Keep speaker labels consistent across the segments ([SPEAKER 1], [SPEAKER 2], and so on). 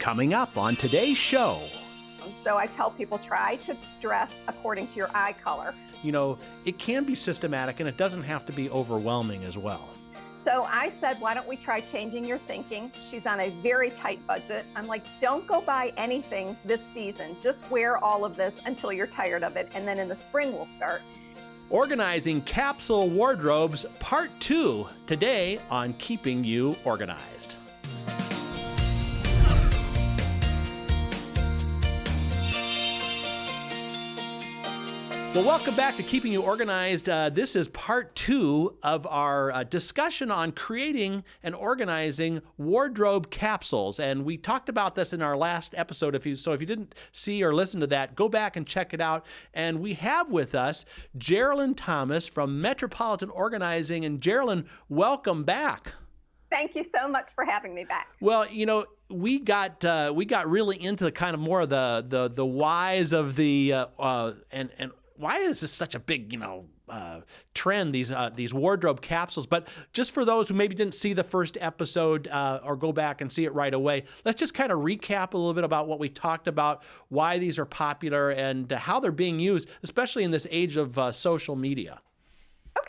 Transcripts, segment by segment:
[SPEAKER 1] Coming up on today's show.
[SPEAKER 2] So I tell people, try to dress according to your eye color.
[SPEAKER 1] You know, it can be systematic and it doesn't have to be overwhelming as well.
[SPEAKER 2] So I said, why don't we try changing your thinking? She's on a very tight budget. I'm like, don't go buy anything this season. Just wear all of this until you're tired of it. And then in the spring, we'll start.
[SPEAKER 1] Organizing Capsule Wardrobes, Part 2, today on Keeping You Organized. Well, welcome back to Keeping You Organized. This is part 2 of our discussion on creating and organizing wardrobe capsules. And we talked about this in our last episode. If you didn't see or listen to that, go back and check it out. And we have with us Geraldine Thomas from Metropolitan Organizing. And Geraldine, welcome back.
[SPEAKER 2] Thank you so much for having me back.
[SPEAKER 1] Well, you know, we got really into the kind of more of the whys of the and why is this such a big, trend, these wardrobe capsules? But just for those who maybe didn't see the first episode or go back and see it right away, let's just kind of recap a little bit about what we talked about, why these are popular, and how they're being used, especially in this age of social media.
[SPEAKER 2] Okay.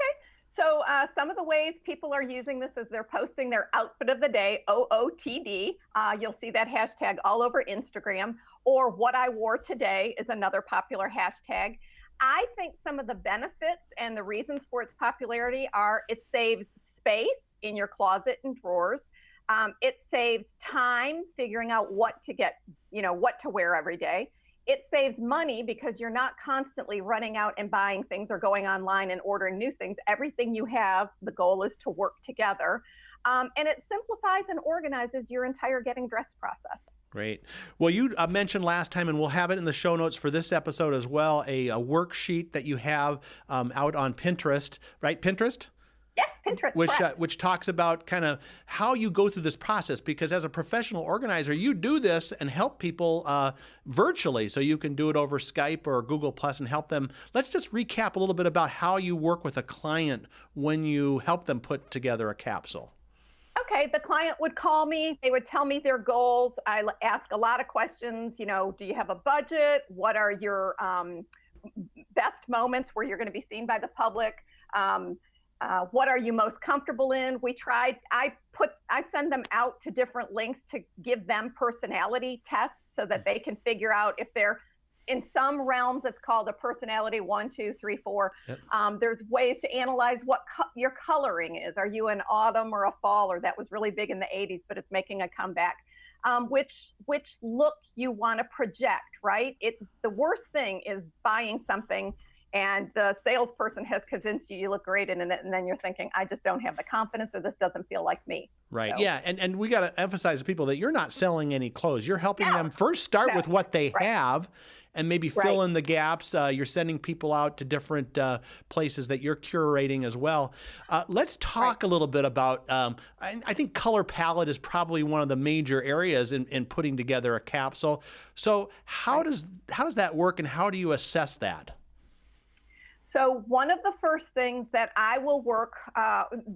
[SPEAKER 2] So some of the ways people are using this is they're posting their outfit of the day, OOTD. You'll see that hashtag all over Instagram. Or what I wore today is another popular hashtag. I think some of the benefits and the reasons for its popularity are it saves space in your closet and drawers. It saves time figuring out what to get, what to wear every day. It saves money because you're not constantly running out and buying things or going online and ordering new things. Everything you have, the goal is to work together. And it simplifies and organizes your entire getting dressed process.
[SPEAKER 1] Great. Well, you mentioned last time, and we'll have it in the show notes for this episode as well, a worksheet that you have out on Pinterest, right? Pinterest?
[SPEAKER 2] Yes, Pinterest.
[SPEAKER 1] Which talks about kind of how you go through this process, because as a professional organizer, you do this and help people virtually, so you can do it over Skype or Google Plus and help them. Let's just recap a little bit about how you work with a client when you help them put together a capsule.
[SPEAKER 2] Okay, the client would call me, they would tell me their goals. I ask a lot of questions, do you have a budget? What are your best moments where you're going to be seen by the public? What are you most comfortable in? I send them out to different links to give them personality tests so that they can figure out if they're in some realms. It's called a personality 1, 2, 3, 4. Yep. There's ways to analyze what your coloring is. Are you an autumn or a fall? Or that was really big in the 80s, but it's making a comeback. Which look you want to project, right? The worst thing is buying something and the salesperson has convinced you look great in it, and then you're thinking, I just don't have the confidence, or this doesn't feel like me.
[SPEAKER 1] Right. So, yeah. And we got to emphasize to people that you're not selling any clothes. You're helping them first start with what they have and maybe fill in the gaps. You're sending people out to different places that you're curating as well. Let's talk a little bit about, I think color palette is probably one of the major areas in putting together a capsule. So how does that work, and how do you assess that?
[SPEAKER 2] So one of the first things that I will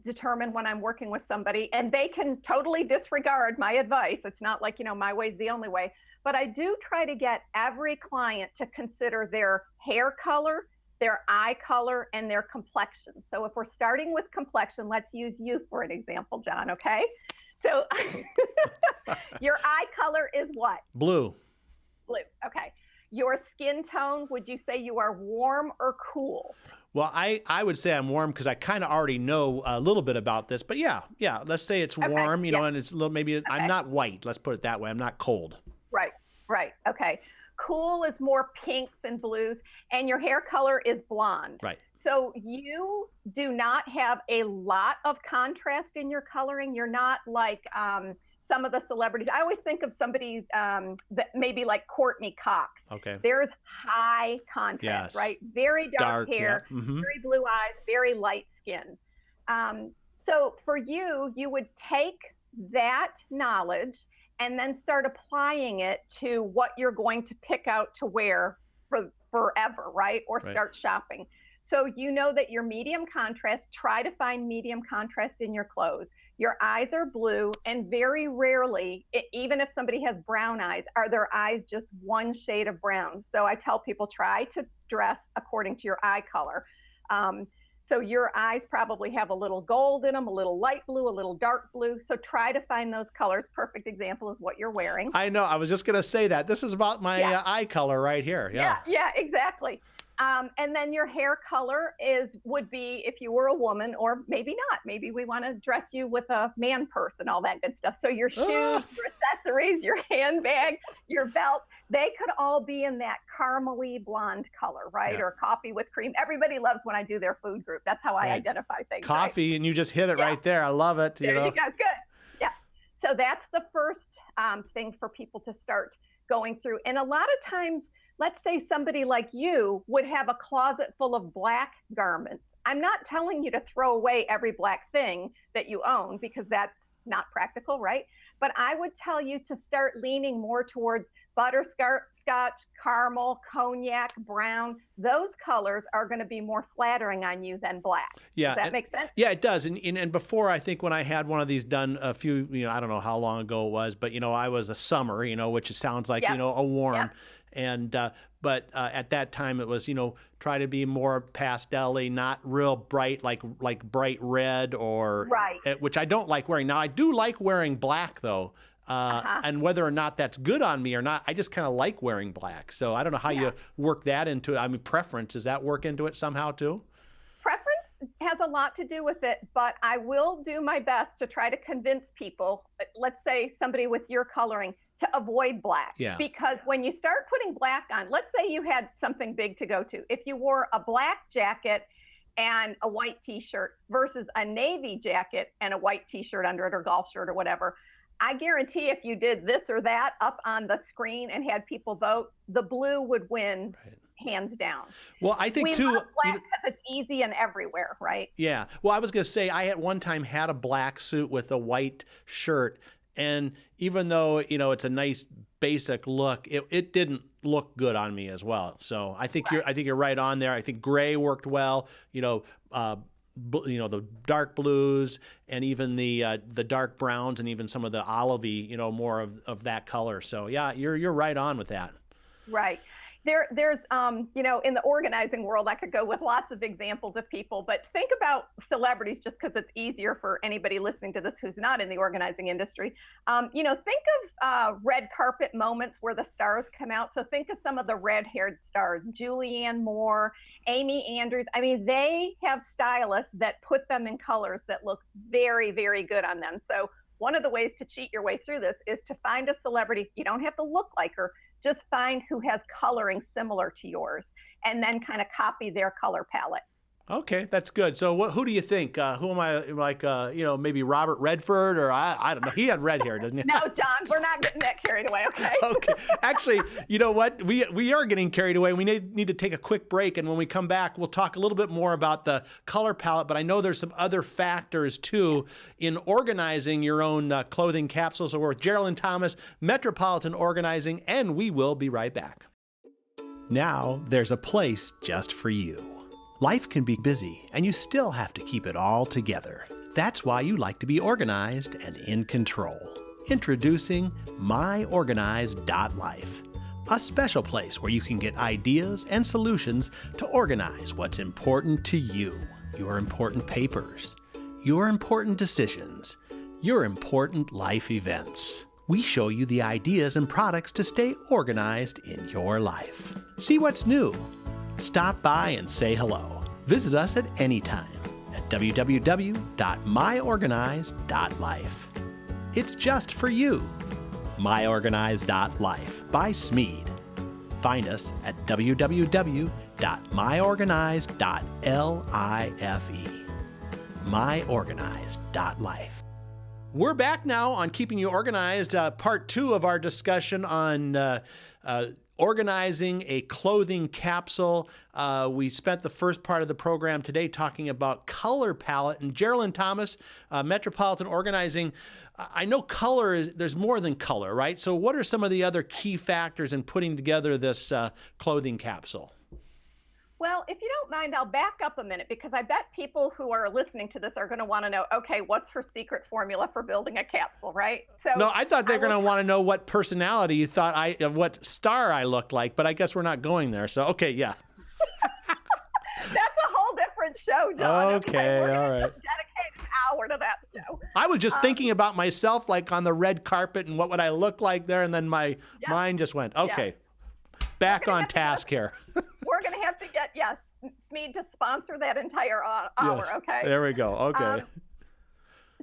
[SPEAKER 2] determine when I'm working with somebody, and they can totally disregard my advice. It's not like, my way's the only way, but I do try to get every client to consider their hair color, their eye color, and their complexion. So if we're starting with complexion, let's use you for an example, John, okay? So your eye color is what?
[SPEAKER 1] Blue.
[SPEAKER 2] Blue, okay. Your skin tone, would you say you are warm or cool?
[SPEAKER 1] Well, I would say I'm warm because I kind of already know a little bit about this. But yeah, let's say it's warm, and it's a little, maybe I'm not white. Let's put it that way. I'm not cold.
[SPEAKER 2] Right. Okay. Cool is more pinks and blues, and your hair color is blonde.
[SPEAKER 1] Right.
[SPEAKER 2] So you do not have a lot of contrast in your coloring. You're not like some of the celebrities. I always think of somebody that maybe like Courtney Cox.
[SPEAKER 1] Okay.
[SPEAKER 2] There's high contrast, right? Very dark hair, very blue eyes, very light skin. So for you would take that knowledge and then start applying it to what you're going to pick out to wear for forever, right? Or start shopping. So you know that your medium contrast, try to find medium contrast in your clothes. Your eyes are blue, and very rarely, even if somebody has brown eyes, are their eyes just one shade of brown. So I tell people, try to dress according to your eye color. So your eyes probably have a little gold in them, a little light blue, a little dark blue. So try to find those colors. Perfect example is what you're wearing.
[SPEAKER 1] I know. I was just going to say that. This is about my eye color right here.
[SPEAKER 2] Yeah, exactly. And then your hair color would be if you were a woman, or maybe not. Maybe we want to dress you with a man purse and all that good stuff. So your shoes, your accessories, your handbag, your belt, they could all be in that caramely blonde color, right? Or coffee with cream. Everybody loves when I do their food group. That's how I identify things.
[SPEAKER 1] Coffee, right? And you just hit it right there. I love it.
[SPEAKER 2] There you go. Good. Yeah. So that's the first thing for people to start going through. And a lot of times, let's say somebody like you would have a closet full of black garments. I'm not telling you to throw away every black thing that you own, because that's not practical, right? But I would tell you to start leaning more towards butterscotch, caramel, cognac, brown. Those colors are going to be more flattering on you than black.
[SPEAKER 1] Yeah.
[SPEAKER 2] Does that make sense?
[SPEAKER 1] Yeah, it does. And before, I think when I had one of these done a few, I don't know how long ago it was, but, I was a summer, which sounds like, a warm.
[SPEAKER 2] Yeah.
[SPEAKER 1] And, but at that time it was, try to be more pastel-y, not real bright, like bright red or, which I don't like wearing. Now, I do like wearing black though. And whether or not that's good on me or not, I just kind of like wearing black. So I don't know how you work that into it. I mean, preference, does that work into it somehow too?
[SPEAKER 2] Preference has a lot to do with it, but I will do my best to try to convince people, let's say somebody with your coloring, to avoid black.
[SPEAKER 1] Yeah.
[SPEAKER 2] Because when you start putting black on, let's say you had something big to go to. If you wore a black jacket and a white t-shirt versus a navy jacket and a white t-shirt under it, or golf shirt or whatever, I guarantee if you did this or that up on the screen and had people vote, the blue would win. Hands down.
[SPEAKER 1] Well, I think
[SPEAKER 2] we love black because it's easy and everywhere, right?
[SPEAKER 1] Yeah. Well, I was going to say, I at one time had a black suit with a white shirt, and even though it's a nice basic look, it didn't look good on me as well. So I think you're right on there. I think gray worked well. The dark blues and even the dark browns and even some of the olivey, more of that color. So yeah, you're right on with that.
[SPEAKER 2] Right. There's in the organizing world, I could go with lots of examples of people, but think about celebrities just because it's easier for anybody listening to this who's not in the organizing industry. Think of red carpet moments where the stars come out. So think of some of the red-haired stars, Julianne Moore, Amy Andrews. I mean, they have stylists that put them in colors that look very, very good on them. So one of the ways to cheat your way through this is to find a celebrity. You don't have to look like her. Just find who has coloring similar to yours, and then kind of copy their color palette.
[SPEAKER 1] Okay, that's good. So who do you think? Who am I, like, maybe Robert Redford, or I don't know. He had red hair, doesn't he?
[SPEAKER 2] No, John, we're not getting that carried away, okay?
[SPEAKER 1] Okay. Actually, you know what? We are getting carried away. We need to take a quick break, and when we come back, we'll talk a little bit more about the color palette, but I know there's some other factors, too, in organizing your own clothing capsules. So we're with Geraldine Thomas, Metropolitan Organizing, and we will be right back. Now, there's a place just for you. Life can be busy, and you still have to keep it all together. That's why you like to be organized and in control. Introducing MyOrganized.life, a special place where you can get ideas and solutions to organize what's important to you, your important papers, your important decisions, your important life events. We show you the ideas and products to stay organized in your life. See what's new. Stop by and say hello. Visit us at any time at www.myorganized.life. It's just for you. MyOrganized.life by Smead. Find us at www.myorganized.life. MyOrganized.life. We're back now on Keeping You Organized, part 2 of our discussion on organizing a clothing capsule. We spent the first part of the program today talking about color palette. And Geraldine Thomas, Metropolitan Organizing, I know there's more than color, right? So what are some of the other key factors in putting together this clothing capsule?
[SPEAKER 2] Well, if you don't mind, I'll back up a minute because I bet people who are listening to this are going to want to know, okay, what's her secret formula for building a capsule, right? So
[SPEAKER 1] No, I thought they're going to want to know what personality you thought what star I looked like, but I guess we're not going there. So, okay, yeah.
[SPEAKER 2] That's a whole different show, John.
[SPEAKER 1] Okay,
[SPEAKER 2] We're
[SPEAKER 1] all
[SPEAKER 2] gonna
[SPEAKER 1] right.
[SPEAKER 2] just dedicate an hour to that show.
[SPEAKER 1] I was just thinking about myself, like on the red carpet, and what would I look like there, and then my mind just went, okay, back on task here.
[SPEAKER 2] We're going to have to get, Smead to sponsor that entire hour, okay?
[SPEAKER 1] There we go. Okay.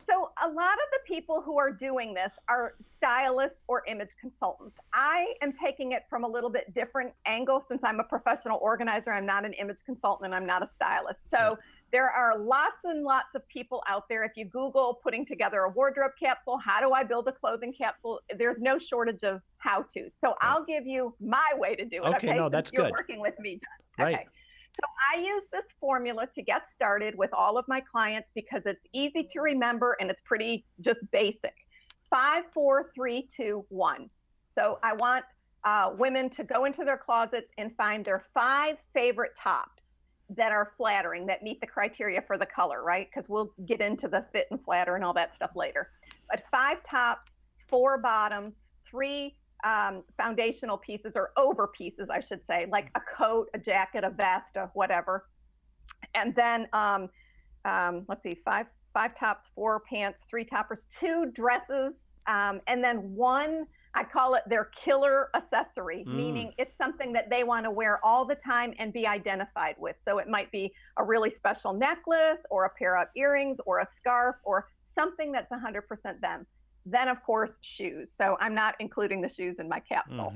[SPEAKER 2] So a lot of the people who are doing this are stylists or image consultants. I am taking it from a little bit different angle since I'm a professional organizer. I'm not an image consultant and I'm not a stylist. So there are lots and lots of people out there. If you Google putting together a wardrobe capsule, how do I build a clothing capsule? There's no shortage of how-tos. So I'll give you my way to do it.
[SPEAKER 1] Okay, no, that's
[SPEAKER 2] you're
[SPEAKER 1] good.
[SPEAKER 2] Working with me, John.
[SPEAKER 1] Right.
[SPEAKER 2] Okay. So I use this formula to get started with all of my clients because it's easy to remember and it's pretty just basic. 5, 4, 3, 2, 1. So I want women to go into their closets and find their 5 favorite tops that are flattering, that meet the criteria for the color, right? Because we'll get into the fit and flatter and all that stuff later. But 5 tops, 4 bottoms, 3 foundational pieces, or over pieces, I should say, like a coat, a jacket, a vest, a whatever. And then let's see, 5 tops, 4 pants, 3 toppers, 2 dresses, and then 1, I call it their killer accessory, meaning it's something that they want to wear all the time and be identified with. So it might be a really special necklace or a pair of earrings or a scarf or something that's 100% them. Then, of course, shoes. So I'm not including the shoes in my capsule.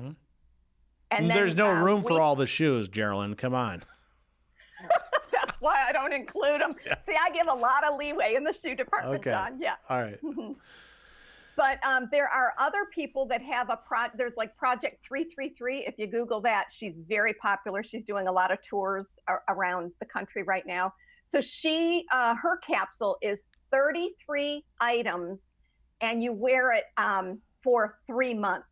[SPEAKER 2] And then,
[SPEAKER 1] there's no room for all the shoes, Geraldine. Come on.
[SPEAKER 2] That's why I don't include them. Yeah. See, I give a lot of leeway in the shoe department, John. Yeah.
[SPEAKER 1] All right.
[SPEAKER 2] But there are other people that have there's like Project 333. If you Google that, she's very popular. She's doing a lot of tours around the country right now. So her capsule is 33 items and you wear it for 3 months.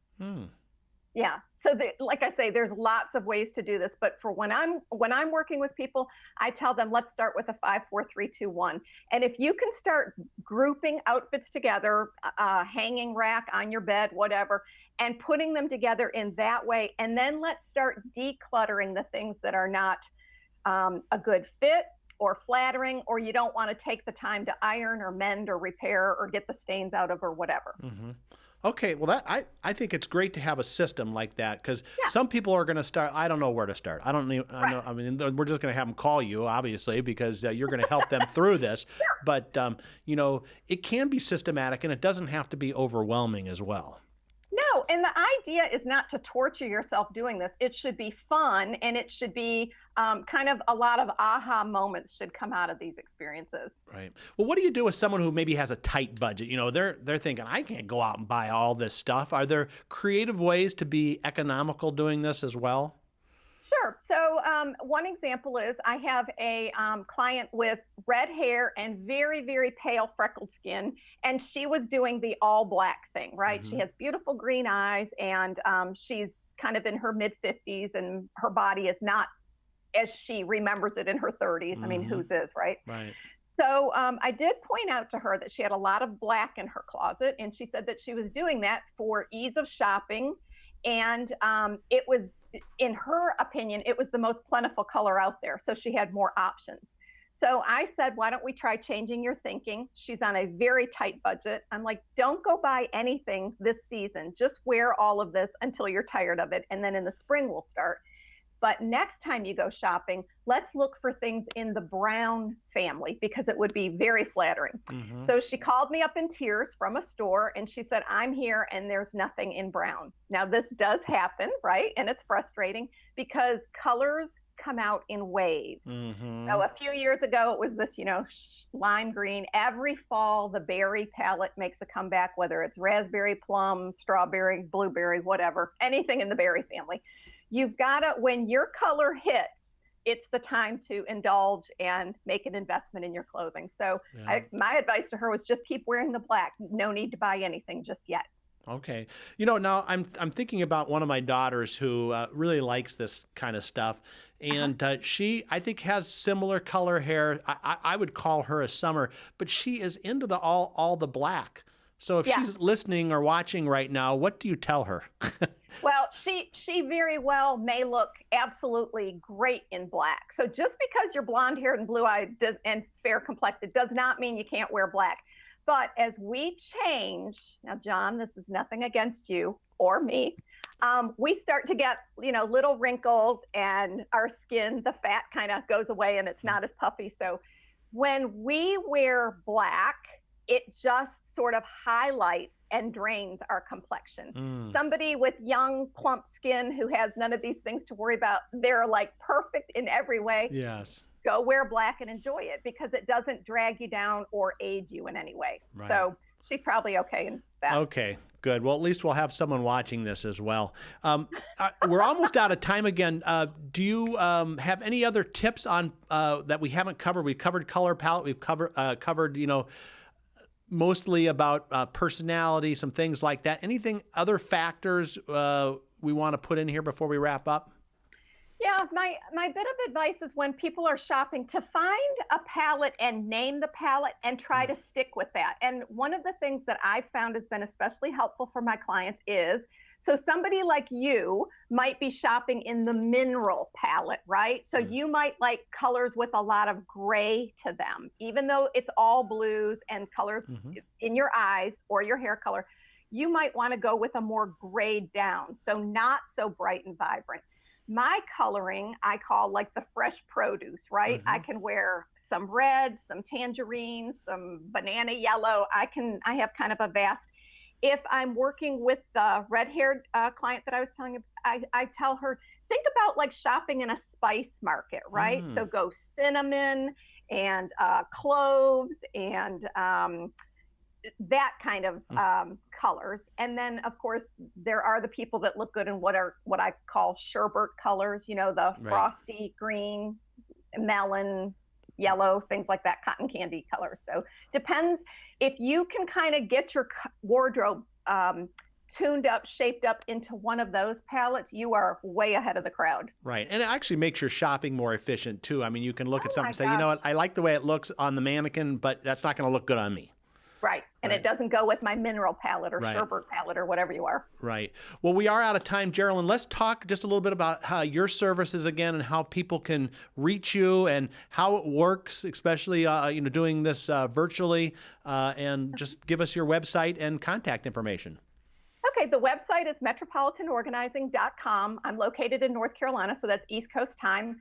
[SPEAKER 2] Yeah. So like I say, there's lots of ways to do this, but for when I'm working with people, I tell them, let's start with a 5, 4, 3, 2, 1. And if you can start grouping outfits together, hanging rack on your bed, whatever, and putting them together in that way, and then let's start decluttering the things that are not a good fit or flattering, or you don't want to take the time to iron or mend or repair or get the stains out of or whatever.
[SPEAKER 1] Okay, well, I think it's great to have a system like that because some people are going to start. I don't know where to start. I don't know. I mean, we're just going to have them call you, obviously, because you're going to help them through this. But it can be systematic, and it doesn't have to be overwhelming as well.
[SPEAKER 2] No, and the idea is not to torture yourself doing this. It should be fun, and it should be kind of a lot of aha moments should come out of these experiences.
[SPEAKER 1] Right. Well, what do you do with someone who maybe has a tight budget? They're thinking, I can't go out and buy all this stuff. Are there creative ways to be economical doing this as well?
[SPEAKER 2] Sure. So one example is I have a client with red hair and very, very pale freckled skin, and she was doing the all black thing, right? She has beautiful green eyes, and she's kind of in her mid-50s, and her body is not as she remembers it in her 30s. I mean, whose is, right?
[SPEAKER 1] Right.
[SPEAKER 2] So I did point out to her that she had a lot of black in her closet, and she said that she was doing that for ease of shopping. And it was, in her opinion, it was the most plentiful color out there. So she had more options. So I said, why don't we try changing your thinking? She's on a very tight budget. I'm like, don't go buy anything this season. Just wear all of this until you're tired of it. And then in the spring, we'll start. But next time you go shopping, let's look for things in the brown family because it would be very flattering. So she called me up in tears from a store and she said, I'm here and there's nothing in brown. Now this does happen, right? And it's frustrating because colors come out in waves. So a few years ago, it was this, lime green. Every fall, the berry palette makes a comeback, whether it's raspberry, plum, strawberry, blueberry, whatever, anything in the berry family. You've got to, when your color hits, it's the time to indulge and make an investment in your clothing. So my advice to her was just keep wearing the black. No need to buy anything just yet.
[SPEAKER 1] Okay. Now I'm thinking about one of my daughters who really likes this kind of stuff, and she I think has similar color hair. I would call her a summer, but she is into the all the black. So if
[SPEAKER 2] Yeah.
[SPEAKER 1] she's listening or watching right now, what do you tell her?
[SPEAKER 2] Well, she very well may look absolutely great in black. So just because you're blonde haired and blue eyed and fair complected does not mean you can't wear black. But as we change, now, John, this is nothing against you or me. We start to get, little wrinkles, and our skin, the fat kind of goes away and it's not as puffy. So when we wear black, it just sort of highlights and drains our complexion. Somebody with young, plump skin who has none of these things to worry about, they're like perfect in every way.
[SPEAKER 1] Yes.
[SPEAKER 2] Go wear black and enjoy it because it doesn't drag you down or age you in any way.
[SPEAKER 1] Right.
[SPEAKER 2] So she's probably okay in that.
[SPEAKER 1] Okay, good. Well, at least we'll have someone watching this as well. We're almost out of time again. Do you have any other tips on that we haven't covered? We've covered color palette. We've covered, mostly about personality, some things like that. Anything, other factors we want to put in here before we wrap up?
[SPEAKER 2] Yeah, my bit of advice is when people are shopping to find a palette and name the palette and try to stick with that. And one of the things that I've found has been especially helpful for my clients is, so somebody like you might be shopping in the mineral palette, right? So you might like colors with a lot of gray to them, even though it's all blues and colors in your eyes or your hair color, you might want to go with a more grayed down. So not so bright and vibrant. My coloring, I call like the fresh produce, right? I can wear some red, some tangerine, some banana yellow. I have kind of a vast, if I'm working with the red-haired client that I was telling you, I tell her, think about like shopping in a spice market, right? So go cinnamon and cloves and that kind of colors. And then of course there are the people that look good in what I call sherbet colors, the frosty green, melon, yellow, things like that, cotton candy colors. So depends if you can kind of get your wardrobe tuned up, shaped up into one of those palettes, you are way ahead of the crowd.
[SPEAKER 1] Right. And it actually makes your shopping more efficient too. I mean, you can look at something and say,
[SPEAKER 2] gosh.
[SPEAKER 1] you know what, I like the way it looks on the mannequin, but that's not going to look good on me.
[SPEAKER 2] Right. And it doesn't go with my mineral palette or
[SPEAKER 1] Right.
[SPEAKER 2] sherbet palette or whatever you are.
[SPEAKER 1] Right. Well, we are out of time, Geraldine. Let's talk just a little bit about how your services again and how people can reach you and how it works, especially doing this virtually, and just give us your website and contact information.
[SPEAKER 2] Okay, the website is metropolitanorganizing.com. I'm located in North Carolina, so that's East Coast time.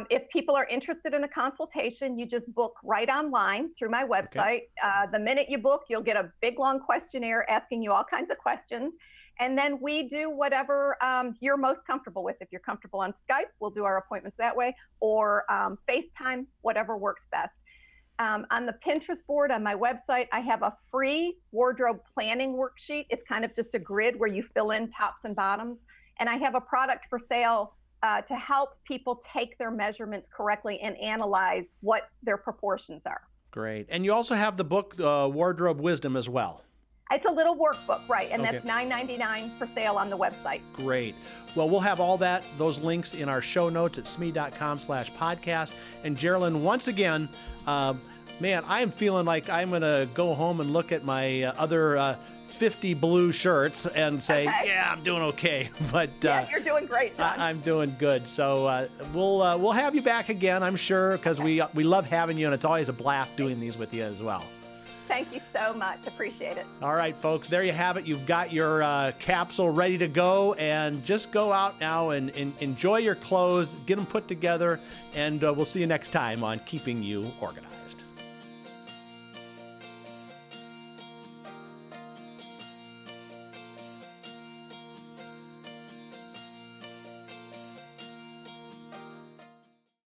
[SPEAKER 2] If people are interested in a consultation, you just book right online through my website. Okay. The minute you book, you'll get a big, long questionnaire asking you all kinds of questions. And then we do whatever you're most comfortable with. If you're comfortable on Skype, we'll do our appointments that way, or FaceTime, whatever works best. On the Pinterest board on my website, I have a free wardrobe planning worksheet. It's kind of just a grid where you fill in tops and bottoms. And I have a product for sale to help people take their measurements correctly and analyze what their proportions are.
[SPEAKER 1] Great. And you also have the book, Wardrobe Wisdom, as well.
[SPEAKER 2] It's a little workbook, right? And that's $9.99 for sale on the website.
[SPEAKER 1] Great. Well, we'll have all those links in our show notes at smead.com/podcast. And Geraldine, once again, man, I am feeling like I'm going to go home and look at my other 50 blue shirts and say, yeah, I'm doing okay. But
[SPEAKER 2] yeah, you're doing great, John.
[SPEAKER 1] I'm doing good. So we'll have you back again, I'm sure, because we love having you, and it's always a blast doing these with you as well.
[SPEAKER 2] Thank you so much. Appreciate it.
[SPEAKER 1] All right, folks, there you have it. You've got your capsule ready to go, and just go out now and enjoy your clothes, get them put together, and we'll see you next time on Keeping You Organized.